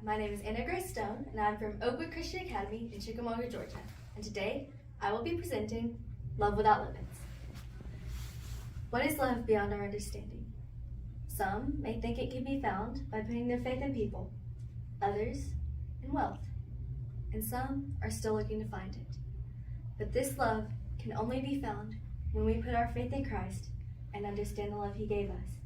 My name is Anna Grace Stone, and I'm from Oakwood Christian Academy in Chickamauga, Georgia. And today, I will be presenting Love Without Limits. What is love beyond our understanding? Some may think it can be found by putting their faith in people, others in wealth, and some are still looking to find it. But this love can only be found when we put our faith in Christ and understand the love He gave us.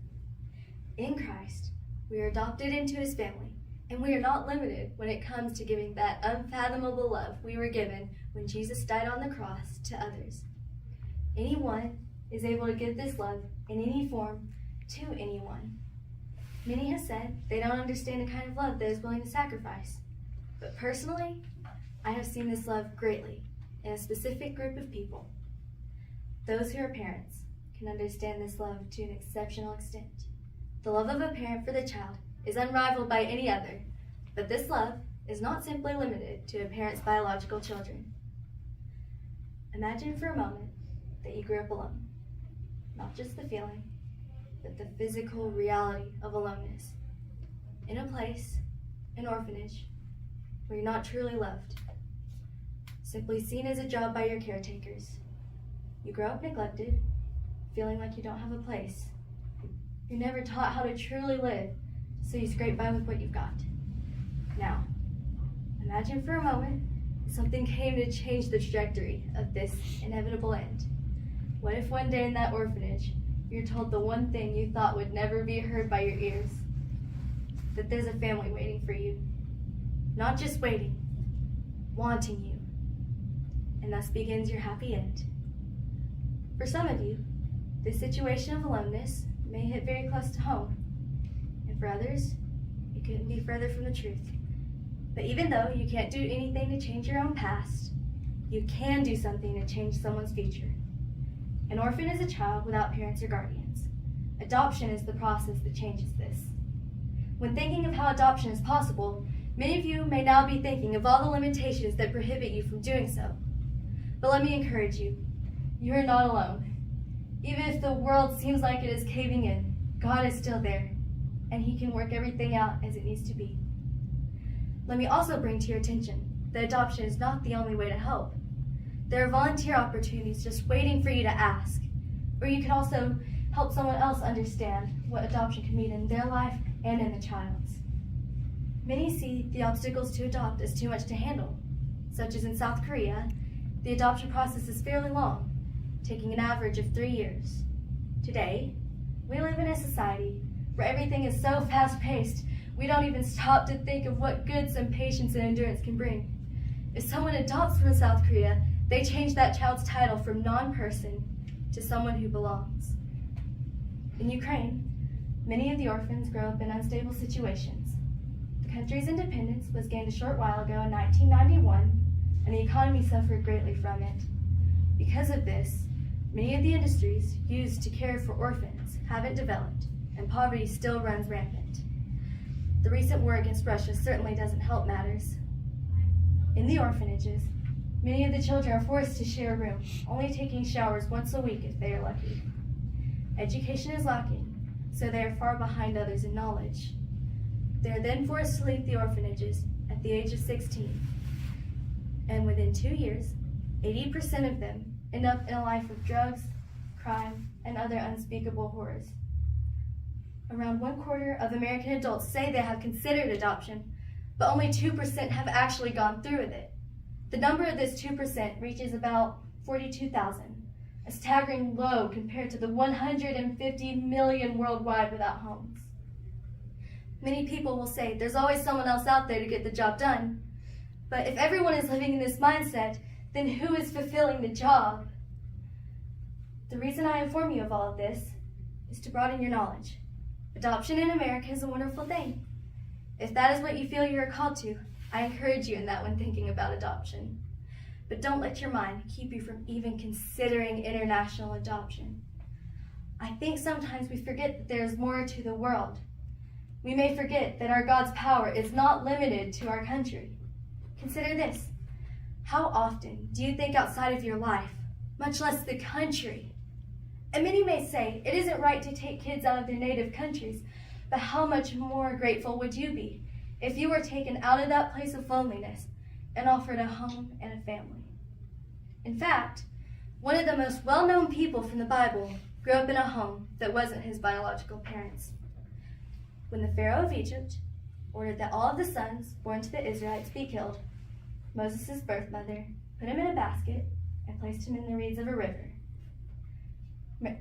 In Christ, we are adopted into His family, and we are not limited when it comes to giving that unfathomable love we were given when Jesus died on the cross to others. Anyone is able to give this love in any form to anyone. Many have said they don't understand the kind of love that is willing to sacrifice. But personally, I have seen this love greatly in a specific group of people. Those who are parents can understand this love to an exceptional extent. The love of a parent for the child is unrivaled by any other, but this love is not simply limited to a parent's biological children. Imagine for a moment that you grew up alone. Not just the feeling, but the physical reality of aloneness. In a place, an orphanage, where you're not truly loved. Simply seen as a job by your caretakers. You grow up neglected, feeling like you don't have a place. You're never taught how to truly live, so you scrape by with what you've got. Now, imagine for a moment something came to change the trajectory of this inevitable end. What if one day in that orphanage, you're told the one thing you thought would never be heard by your ears? That there's a family waiting for you. Not just waiting, wanting you. And thus begins your happy end. For some of you, this situation of aloneness may hit very close to home. And for others, it couldn't be further from the truth. But even though you can't do anything to change your own past, you can do something to change someone's future. An orphan is a child without parents or guardians. Adoption is the process that changes this. When thinking of how adoption is possible, many of you may now be thinking of all the limitations that prohibit you from doing so. But let me encourage you, you are not alone. Even if the world seems like it is caving in, God is still there, and He can work everything out as it needs to be. Let me also bring to your attention that adoption is not the only way to help. There are volunteer opportunities just waiting for you to ask, or you can also help someone else understand what adoption can mean in their life and in the child's. Many see the obstacles to adopt as too much to handle, such as in South Korea, the adoption process is fairly long, taking an average of 3 years. Today, we live in a society where everything is so fast-paced, we don't even stop to think of what good some patience and endurance can bring. If someone adopts from South Korea, they change that child's title from non-person to someone who belongs. In Ukraine, many of the orphans grow up in unstable situations. The country's independence was gained a short while ago in 1991, and the economy suffered greatly from it. Because of this, many of the industries used to care for orphans haven't developed, and poverty still runs rampant. The recent war against Russia certainly doesn't help matters. In the orphanages, many of the children are forced to share a room, only taking showers once a week if they are lucky. Education is lacking, so they are far behind others in knowledge. They are then forced to leave the orphanages at the age of 16. And within 2 years, 80% of them end up in a life of drugs, crime, and other unspeakable horrors. Around 1/4 of American adults say they have considered adoption, but only 2% have actually gone through with it. The number of this 2% reaches about 42,000, a staggering low compared to the 150 million worldwide without homes. Many people will say there's always someone else out there to get the job done, but if everyone is living in this mindset, then who is fulfilling the job? The reason I inform you of all of this is to broaden your knowledge. Adoption in America is a wonderful thing. If that is what you feel you are called to, I encourage you in that when thinking about adoption. But don't let your mind keep you from even considering international adoption. I think sometimes we forget that there is more to the world. We may forget that our God's power is not limited to our country. Consider this. How often do you think outside of your life, much less the country? And many may say it isn't right to take kids out of their native countries, but how much more grateful would you be if you were taken out of that place of loneliness and offered a home and a family. In fact, one of the most well-known people from the Bible grew up in a home that wasn't his biological parents. When the Pharaoh of Egypt ordered that all of the sons born to the Israelites be killed, Moses' birth mother put him in a basket and placed him in the reeds of a river.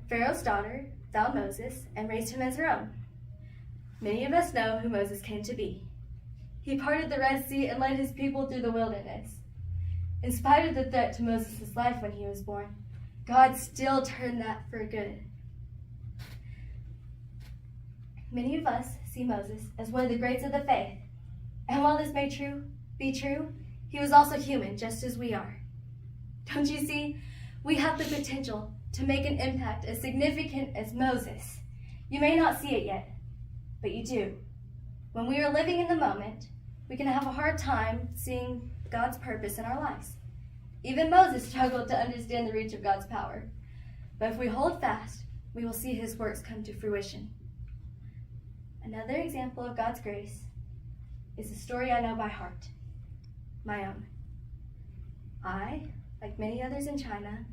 Pharaoh's daughter found Moses and raised him as her own. Many of us know who Moses came to be. He parted the Red Sea and led his people through the wilderness. In spite of the threat to Moses' life when he was born, God still turned that for good. Many of us see Moses as one of the greats of the faith. And while this may be true, he was also human, just as we are. Don't you see? We have the potential to make an impact as significant as Moses. You may not see it yet, but you do. When we are living in the moment, we can have a hard time seeing God's purpose in our lives. Even Moses struggled to understand the reach of God's power. But if we hold fast, we will see his works come to fruition. Another example of God's grace is a story I know by heart, my own. I, like many others in China,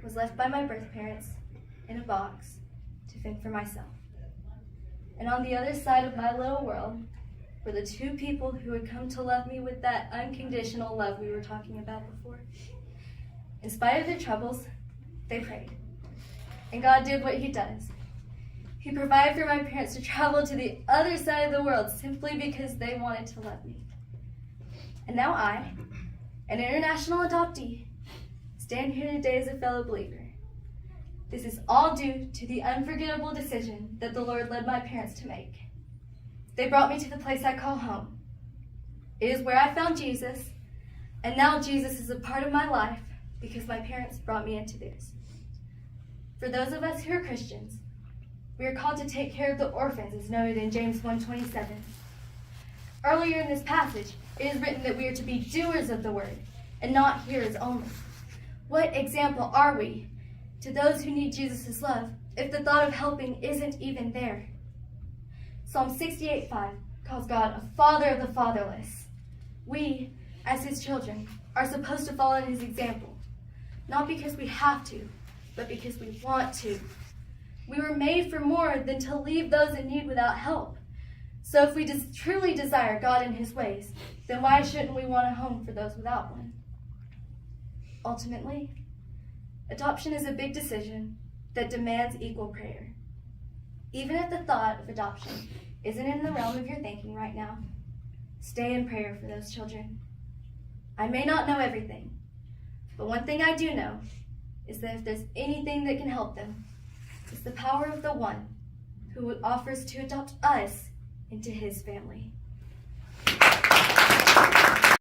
was left by my birth parents in a box to fend for myself. And on the other side of my little world were the two people who had come to love me with that unconditional love we were talking about before. In spite of their troubles, they prayed. And God did what he does. He provided for my parents to travel to the other side of the world simply because they wanted to love me. And now I, an international adoptee, stand here today as a fellow believer. This is all due to the unforgettable decision that the Lord led my parents to make. They brought me to the place I call home. It is where I found Jesus, and now Jesus is a part of my life because my parents brought me into theirs. For those of us who are Christians, we are called to take care of the orphans, as noted in James 1:27. Earlier in this passage, it is written that we are to be doers of the word and not hearers only. What example are we to those who need Jesus' love if the thought of helping isn't even there? Psalm 68:5 calls God a father of the fatherless. We, as his children, are supposed to follow his example, not because we have to, but because we want to. We were made for more than to leave those in need without help. So if we truly desire God and his ways, then why shouldn't we want a home for those without one? Ultimately, adoption is a big decision that demands equal prayer. Even if the thought of adoption isn't in the realm of your thinking right now, stay in prayer for those children. I may not know everything, but one thing I do know is that if there's anything that can help them, it's the power of the one who offers to adopt us into his family.